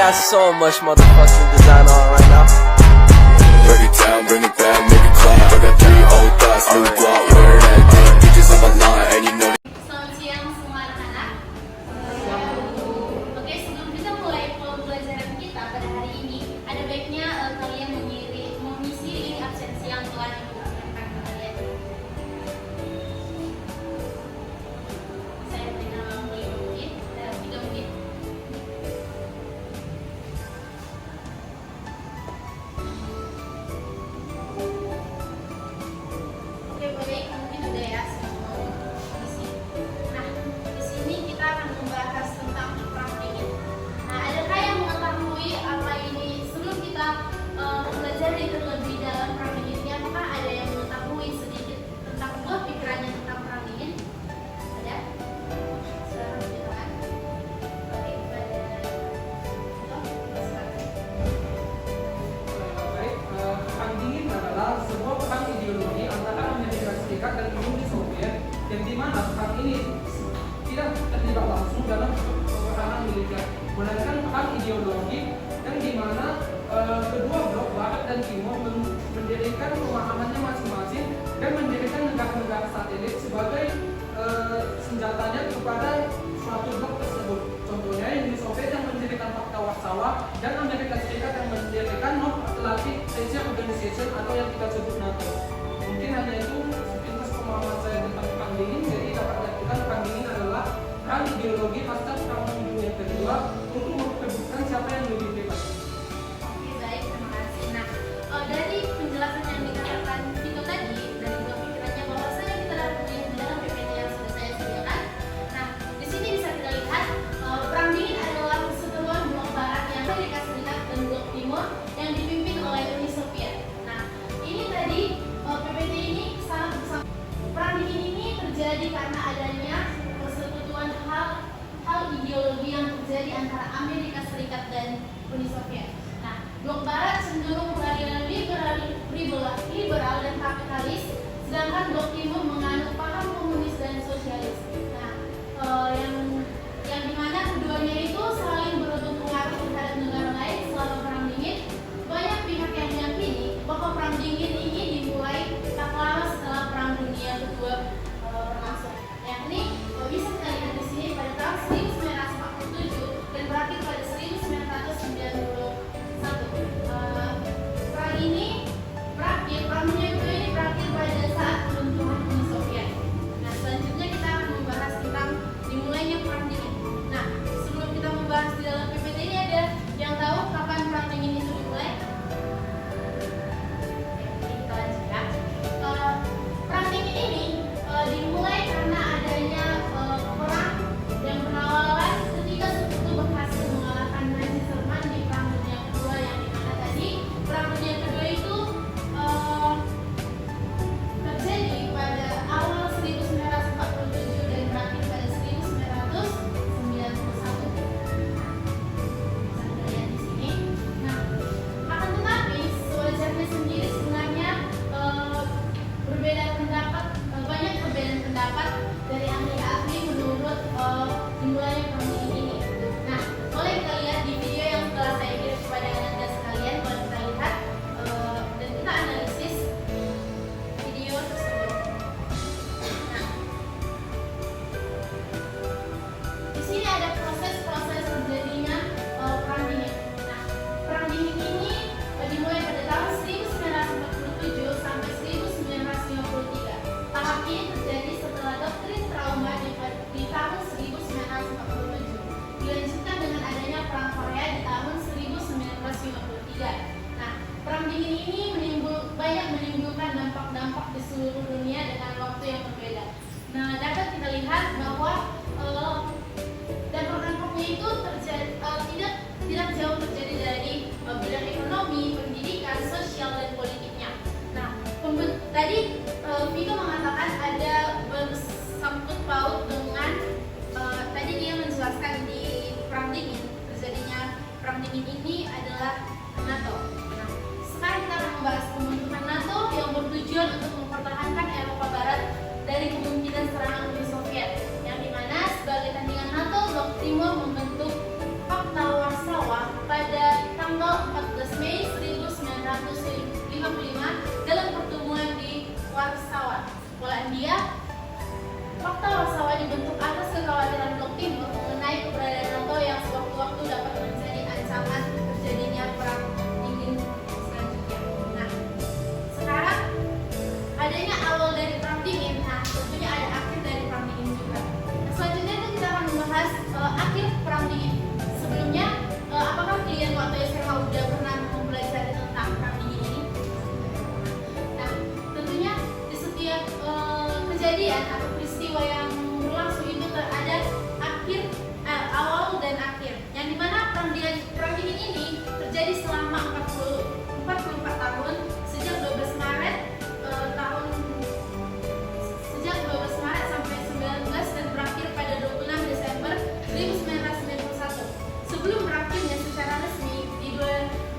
got so much motherfucking design on right now. Break it down, bring it back, make it clap. I got 3 old thoughts, new guap, where that thing, bitches on my line, and you know. Selamat siang semua anak-anak. Oke, sebelum kita mulai pembelajaran kita pada hari ini, ada baiknya kalian mengisi link absensi yang telah dibuatkan kalian. Saya berikan 5 menit, 3 menit. Oke, baik, mungkin udah ya semua isi. Nah, di sini kita akan membahas tentang perang dingin. Nah, adakah yang mengetahui apa ini? Sebelum kita mempelajari terlebih dalam perang dingin ini, apakah ada yang mengetahui sedikit tentang buah pikirannya tentang perang dingin? Ada? Silakan tunjukkan. Oke, pada silakan. Baik, perang dingin adalah sebuah perang ideologi antara Amerika Serikat dan Uni Soviet, yang dimana perang ini tidak terlibat langsung dalam peperangan militer, melainkan perang ideologi yang dimana kedua blok Barat dan Timur mendirikan pemahamannya masing-masing dan mendirikan negara-negara satelit sebagai senjatanya kepada suatu blok tersebut. Contohnya Uni Soviet yang mendirikan Pakta Warsawa dan Amerika Serikat yang mendirikan North Atlantic Treaty Organization atau yang kita sebut NATO. Mungkin hanya itu sepintas pemahaman saya tentang perang dingin. Jadi dapat diartikan perang dingin adalah perang ideologi pasca perang dunia kedua untuk memperebutkan siapa yang lebih hebat. Oke, baik, terima kasih. Nah, dari penjelasan yang dikatakan Vito tadi, dari buah pikirannya bahwasanya kita dapat melihat di dalam PPT yang sudah saya sediakan. Nah, di sini bisa kita lihat perang dingin adalah perseteruan blok Barat yang Amerika Serikat dan blok Timur yang dipimpin oleh Uni Soviet. Nah, ini tadi PPT ini sangat bersama. Perang dingin ini terjadi karena adanya persekutuan hal ideologi yang terjadi antara Amerika Serikat dan Uni Soviet. Nah, blok Barat cenderung beraliran liberal dan kapitalis, sedangkan blok Timur menganut paham komunis dan sosialis. Nah, yang dimana keduanya itu saling berebut pengaruh terhadap negara lain selama perang dingin. Banyak pihak yang meyakini bahwa perang dingin ini dimulai tak lama setelah perang dunia kedua berlangsung. Yang ini bisa kita lihat di sini pada tahun 1947 dan berakhir pada 1991. Perang ini berakhir, perang dunia kedua ini berakhir pada saat runtuhan Uni Soviet. Nah, selanjutnya kita akan membahas tentang dimulainya perang dingin. Nah, sebelum kita membahas di dalam PPT ini, ada yang tahu kapan perang dingin itu dimulai? Oke, kita lanjut ya. Perang dingin ini dimulai karena adanya perang yang berawal ketika Sekutu berhasil mengalahkan Nazi Jerman di Perang Dunia Kedua, yang dimana tadi Perang Dunia Kedua itu terjadi pada awal 1947 dan berakhir pada 1991. Bisa kita lihat di sini. Nah, akan tetapi sewajarnya sendiri sebenarnya berbeda pendapat, banyak perbedaan pendapat dari ahli-ahli menurut dimulainya perang dingin ini. Nah, boleh kita lihat di video yang telah saya kirim kepada anda sekalian. Boleh kita lihat dan kita analisis video tersebut. Nah, di sini ada proses-proses terjadinya perang dingin. Nah, perang dingin ini dimulai pada tahun 1947 sampai 1953. Tahap ini terjadi setelah doktrin trauma di tahun 1947. Dilanjutkan dengan adanya perang Korea di tahun 1953. Nah, perang dingin ini banyak menimbulkan dampak-dampak di seluruh dunia dengan waktu yang berbeda. Nah, dapat kita lihat bahwa dampak-dampaknya itu tidak jauh terjadi dari bidang ekonomi, pendidikan, sosial, dan politiknya. Nah, tadi Vito mengatakan ada bersangkut paut dengan tadi dia menjelaskan di perang dingin, terjadinya perang dingin ini adalah NATO. Nah, sekarang kita akan membahas pembentukan NATO yang bertujuan untuk mempertahankan Eropa Barat dari kejadian atau peristiwa yang berlangsung itu ada awal dan akhir, yang dimana perang dingin ini terjadi selama 44 tahun sejak 12 Maret sampai 19 dan berakhir pada 26 Desember 1991. Sebelum berakhirnya secara resmi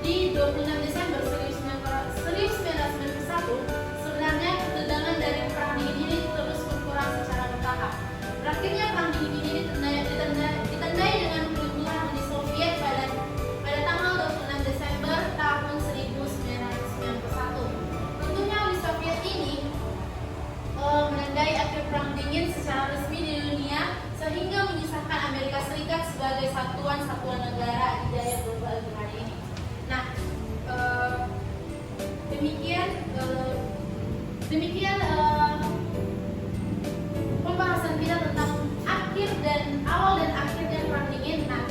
di 26 Desember 1991, sebenarnya ketegangan dari perang dingin ini terus berkurang secara bertahap. Berakhirnya perang dingin ini ditandai dengan kelumpuhan Uni Soviet pada tanggal 26 Desember tahun 1991. Tentunya Uni Soviet ini menandai akhir perang dingin secara resmi di dunia, sehingga menyisahkan Amerika Serikat sebagai satuan negara adidaya global di hari ini. Nah, demikian pembahasan kita tentang awal dan akhirnya perang dingin. Nah,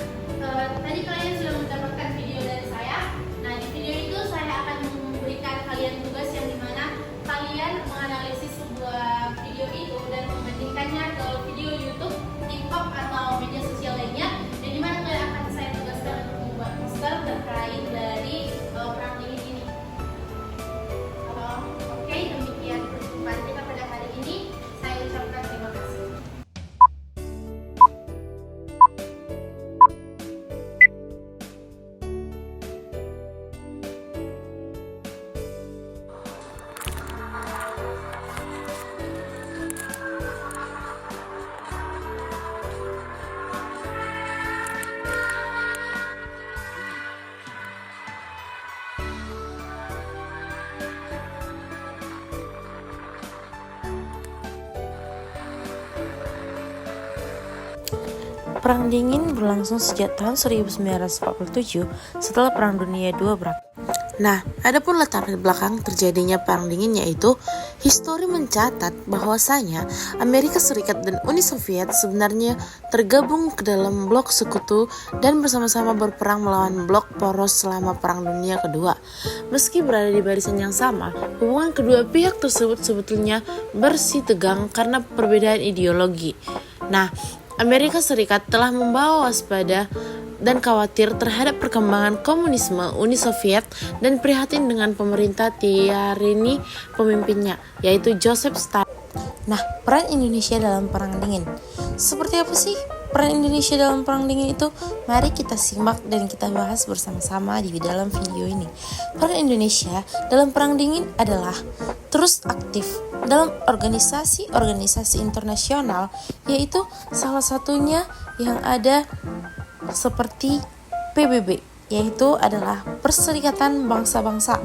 tadi kalian sudah mendapatkan video dari saya. Nah, di video itu saya akan memberikan kalian tugas yang dimana kalian menganalisis sebuah video itu dan membandingkannya ke video YouTube, TikTok atau media sosial lainnya, dan dimana kalian akan saya tugaskan untuk membuat poster terkait dari perang dingin ini. Oke, demikian perjumpaan kita pada hari ini. Saya ucapkan terima kasih. Perang dingin berlangsung sejak tahun 1947 setelah Perang Dunia II berakhir. Nah, adapun latar belakang terjadinya perang dingin yaitu histori mencatat bahwasanya Amerika Serikat dan Uni Soviet sebenarnya tergabung ke dalam blok sekutu dan bersama-sama berperang melawan blok poros selama Perang Dunia Kedua. Meski berada di barisan yang sama, hubungan kedua pihak tersebut sebetulnya bersih tegang karena perbedaan ideologi. Nah, Amerika Serikat telah membawa waspada dan khawatir terhadap perkembangan komunisme Uni Soviet dan prihatin dengan pemerintah tiranni pemimpinnya, yaitu Joseph Stalin. Nah, peran Indonesia dalam Perang Dingin. Seperti apa sih peran Indonesia dalam Perang Dingin itu? Mari kita simak dan kita bahas bersama-sama di dalam video ini. Peran Indonesia dalam Perang Dingin adalah terus aktif dalam organisasi-organisasi internasional, yaitu salah satunya yang ada seperti PBB, yaitu adalah Perserikatan Bangsa-Bangsa.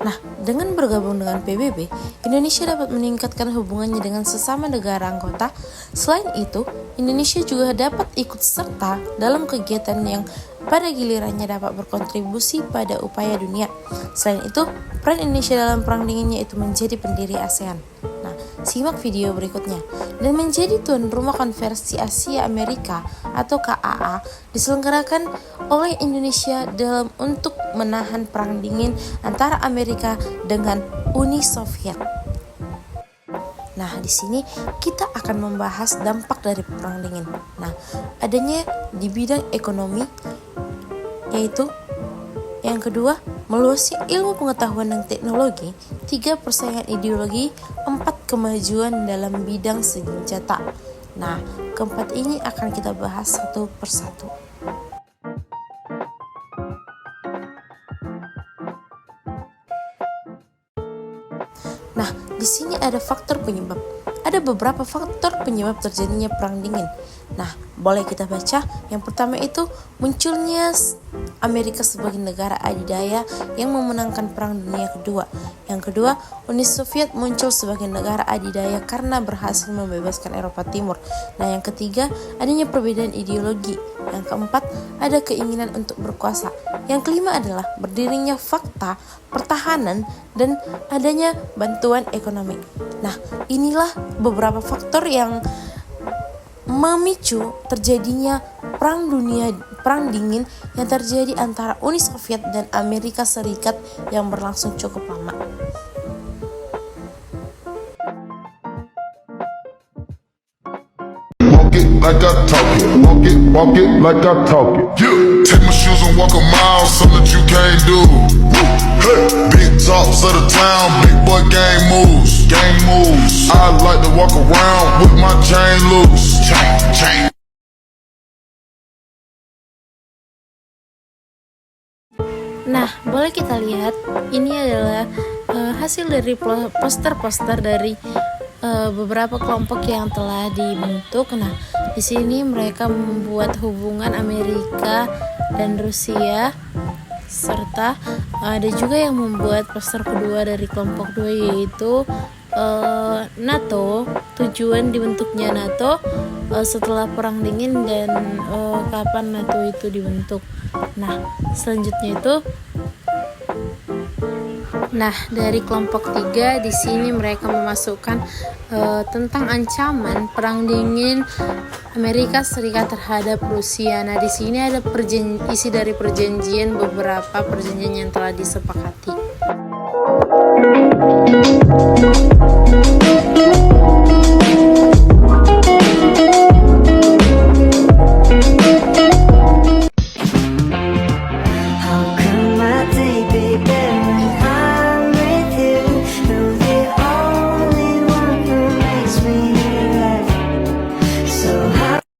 Nah, dengan bergabung dengan PBB, Indonesia dapat meningkatkan hubungannya dengan sesama negara anggota. Selain itu, Indonesia juga dapat ikut serta dalam kegiatan yang pada gilirannya dapat berkontribusi pada upaya dunia. Selain itu, peran Indonesia dalam Perang Dinginnya itu menjadi pendiri ASEAN. Nah, simak video berikutnya. Dan menjadi tuan rumah Konferensi Asia Amerika atau KAA diselenggarakan oleh Indonesia dalam untuk menahan perang dingin antara Amerika dengan Uni Soviet. Nah, di sini kita akan membahas dampak dari perang dingin. Nah, adanya di bidang ekonomi, yaitu yang kedua, meluasnya ilmu pengetahuan dan teknologi, 3 persaingan ideologi, 4 kemajuan dalam bidang senjata. Nah, keempat ini akan kita bahas satu persatu. Nah, di sini ada faktor penyebab. Ada beberapa faktor penyebab terjadinya perang dingin. Nah, boleh kita baca. Yang pertama itu munculnya Amerika sebagai negara adidaya yang memenangkan Perang Dunia Kedua. Yang kedua, Uni Soviet muncul sebagai negara adidaya karena berhasil membebaskan Eropa Timur. Nah, yang ketiga, adanya perbedaan ideologi. Yang keempat, ada keinginan untuk berkuasa. Yang kelima adalah berdirinya fakta pertahanan dan adanya bantuan ekonomi. Nah, inilah beberapa faktor yang memicu terjadinya perang dingin yang terjadi antara Uni Soviet dan Amerika Serikat yang berlangsung cukup lama. it like I talk it. Walk it like I talk it. Yeah. Take my shoes and walk a mile, something that you can't do. Hey. Big tops of the town, big boy gang moves. I like to walk around with my chain loose. Chain. Nah, boleh kita lihat ini adalah hasil dari poster-poster dari beberapa kelompok yang telah dibentuk. Nah, di sini mereka membuat hubungan Amerika dan Rusia, serta ada juga yang membuat poster kedua dari kelompok 2 yaitu NATO. Tujuan dibentuknya NATO setelah Perang Dingin dan kapan NATO itu dibentuk. Nah, selanjutnya itu dari kelompok 3 di sini mereka memasukkan tentang ancaman Perang Dingin Amerika Serikat terhadap Rusia. Nah, di sini ada isi dari beberapa perjanjian yang telah disepakati.